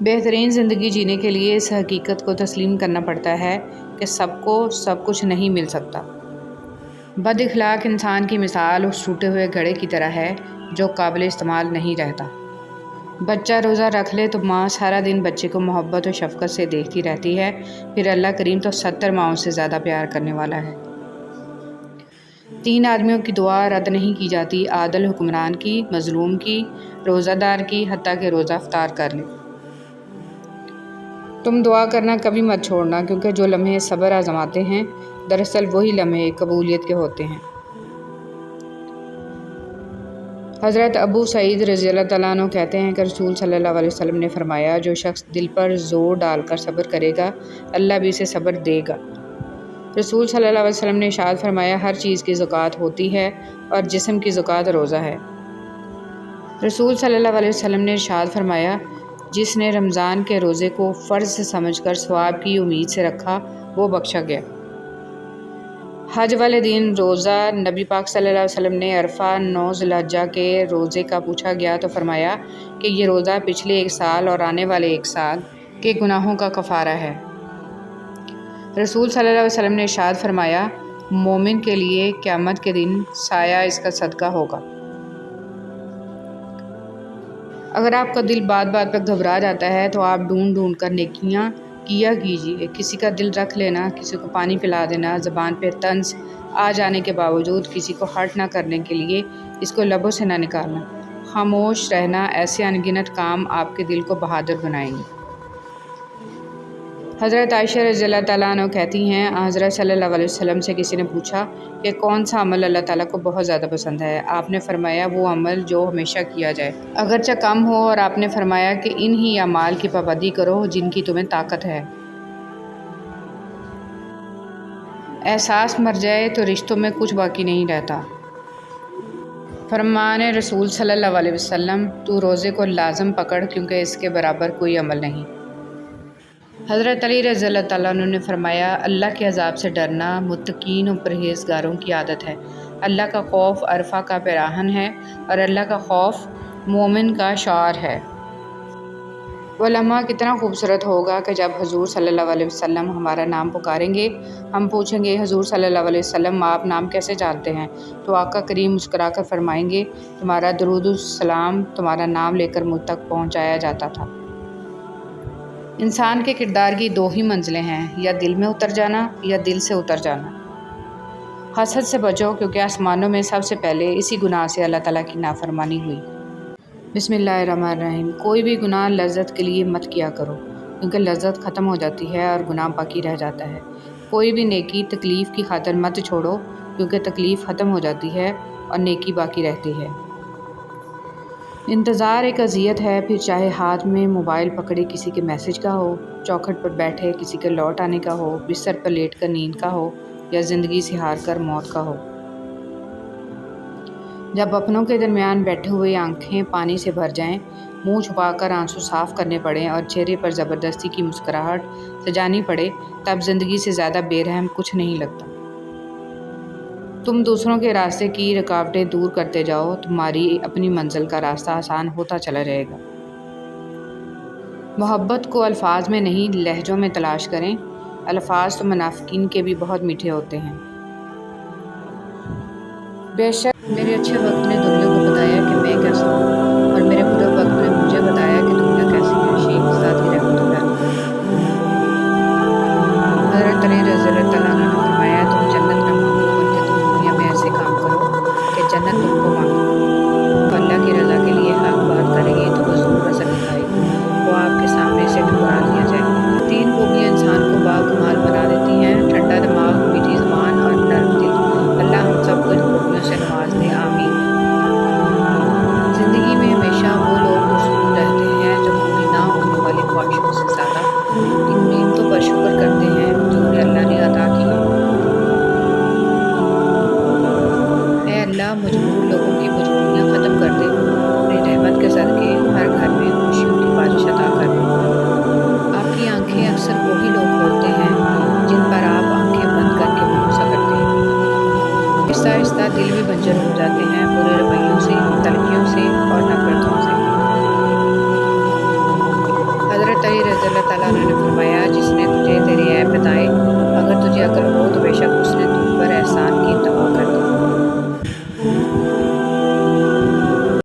بہترین زندگی جینے کے لیے اس حقیقت کو تسلیم کرنا پڑتا ہے کہ سب کو سب کچھ نہیں مل سکتا۔ بد اخلاق انسان کی مثال اس ٹوٹے ہوئے گھڑے کی طرح ہے جو قابل استعمال نہیں رہتا۔ بچہ روزہ رکھ لے تو ماں سارا دن بچے کو محبت و شفقت سے دیکھتی رہتی ہے، پھر اللہ کریم تو 70 ماؤں سے زیادہ پیار کرنے والا ہے۔ 3 آدمیوں کی دعا رد نہیں کی جاتی، عادل حکمران کی، مظلوم کی، روزہ دار کی، حتیٰ کہ روزہ افطار کر لے۔ تم دعا کرنا کبھی مت چھوڑنا، کیونکہ جو لمحے صبر آزماتے ہیں دراصل وہی لمحے قبولیت کے ہوتے ہیں۔ حضرت ابو سعید رضی اللہ تعالیٰ عنہ کہتے ہیں کہ رسول صلی اللہ علیہ وسلم نے فرمایا، جو شخص دل پر زور ڈال کر صبر کرے گا اللہ بھی اسے صبر دے گا۔ رسول صلی اللہ علیہ وسلم نے ارشاد فرمایا، ہر چیز کی زکوٰۃ ہوتی ہے اور جسم کی زکوٰۃ روزہ ہے۔ رسول صلی اللہ علیہ وسلم نے ارشاد فرمایا، جس نے رمضان کے روزے کو فرض سمجھ کر ثواب کی امید سے رکھا وہ بخشا گیا۔ حج والے دن روزہ نبی پاک صلی اللہ علیہ وسلم نے عرفہ 9 ذی الحجہ کے روزے کا پوچھا گیا تو فرمایا کہ یہ روزہ پچھلے 1 سال اور آنے والے 1 سال کے گناہوں کا کفارہ ہے۔ رسول صلی اللہ علیہ وسلم نے ارشاد فرمایا، مومن کے لیے قیامت کے دن سایہ اس کا صدقہ ہوگا۔ اگر آپ کا دل بات بات پر گھبرا جاتا ہے تو آپ ڈھونڈ ڈھونڈ کر نیکیاں کیا کیجیے۔ کسی کا دل رکھ لینا، کسی کو پانی پلا دینا، زبان پہ طنز آ جانے کے باوجود کسی کو ہرٹ نہ کرنے کے لیے اس کو لبوں سے نہ نکالنا۔ خاموش رہنا، ایسے انگنت کام آپ کے دل کو بہادر بنائیں گے۔ حضرت عائشہ رضی اللہ تعالیٰ عنہ کہتی ہیں، حضرت صلی اللہ علیہ وسلم سے کسی نے پوچھا کہ کون سا عمل اللہ تعالیٰ کو بہت زیادہ پسند ہے؟ آپ نے فرمایا، وہ عمل جو ہمیشہ کیا جائے، اگرچہ کم ہو، اور آپ نے فرمایا کہ انہی اعمال کی پابندی کرو جن کی تمہیں طاقت ہے۔ احساس مر جائے تو رشتوں میں کچھ باقی نہیں رہتا۔ فرمان رسول صلی اللہ علیہ وسلم، تو روزے کو لازم پکڑ کیونکہ اس کے برابر کوئی عمل نہیں۔ حضرت علی رضی اللہ تعالیٰ عنہ نے فرمایا، اللہ کے عذاب سے ڈرنا متقین و پرہیزگاروں کی عادت ہے۔ اللہ کا خوف عرفہ کا پیراہن ہے اور اللہ کا خوف مومن کا شعار ہے۔ وہ لمحہ کتنا خوبصورت ہوگا کہ جب حضور صلی اللہ علیہ وسلم ہمارا نام پکاریں گے، ہم پوچھیں گے، حضور صلی اللہ علیہ وسلم آپ نام کیسے جانتے ہیں؟ تو آقا کریم مسکرا کر فرمائیں گے، تمہارا درود السلام تمہارا نام لے کر مجھ تک پہنچایا جاتا تھا۔ انسان کے کردار کی 2 ہی منزلیں ہیں، یا دل میں اتر جانا یا دل سے اتر جانا۔ حسد سے بچو، کیونکہ آسمانوں میں سب سے پہلے اسی گناہ سے اللہ تعالیٰ کی نافرمانی ہوئی۔ بسم اللہ الرحمن الرحیم۔ کوئی بھی گناہ لذت کے لیے مت کیا کرو، کیونکہ لذت ختم ہو جاتی ہے اور گناہ باقی رہ جاتا ہے۔ کوئی بھی نیکی تکلیف کی خاطر مت چھوڑو، کیونکہ تکلیف ختم ہو جاتی ہے اور نیکی باقی رہتی ہے۔ انتظار ایک اذیت ہے، پھر چاہے ہاتھ میں موبائل پکڑے کسی کے میسج کا ہو، چوکھٹ پر بیٹھے کسی کے لوٹ آنے کا ہو، بستر پر لیٹ کر نیند کا ہو، یا زندگی سے ہار کر موت کا ہو۔ جب اپنوں کے درمیان بیٹھے ہوئے آنکھیں پانی سے بھر جائیں، منہ چھپا کر آنسو صاف کرنے پڑیں اور چہرے پر زبردستی کی مسکراہٹ سجانی پڑے، تب زندگی سے زیادہ بے رحم کچھ نہیں لگتا۔ تم دوسروں کے راستے کی رکاوٹیں دور کرتے جاؤ، تمہاری اپنی منزل کا راستہ آسان ہوتا چلا جائے گا۔ محبت کو الفاظ میں نہیں لہجوں میں تلاش کریں، الفاظ تو منافقین کے بھی بہت میٹھے ہوتے ہیں۔ بے شک میرے اچھے وقت نے دنیا کو بتایا کہ میں کیسا ہوں، اور میرے برے وقت نے مجھے بتایا کہ دنیا کیسی ہے۔ شیخ ذاتی رحمۃ اللہ علیہ۔ حضرت علی رضی اللہ تعالیٰ عنہ نے فرمایا، تم جنت نہ مانگو بلکہ تم دنیا میں ایسے کام کرو کہ جنت تم کو مانگے۔ تو اللہ کی رضا کے لیے حق بات کریں گے تو وہ ضرور اثر دکھائے گی، وہ آپ کے سامنے سے ٹھکرا دیا جائے۔ 3 خوبیاں انسان کو باکمال بنا دیتی ہیں، ٹھنڈا دماغ، میٹھی زبان اور نرم دل۔ اللہ ہم سب کو ان خوبیوں سے نواز دے، آمین۔ رضی اللہ تعالیٰ عنہ نے فرمایا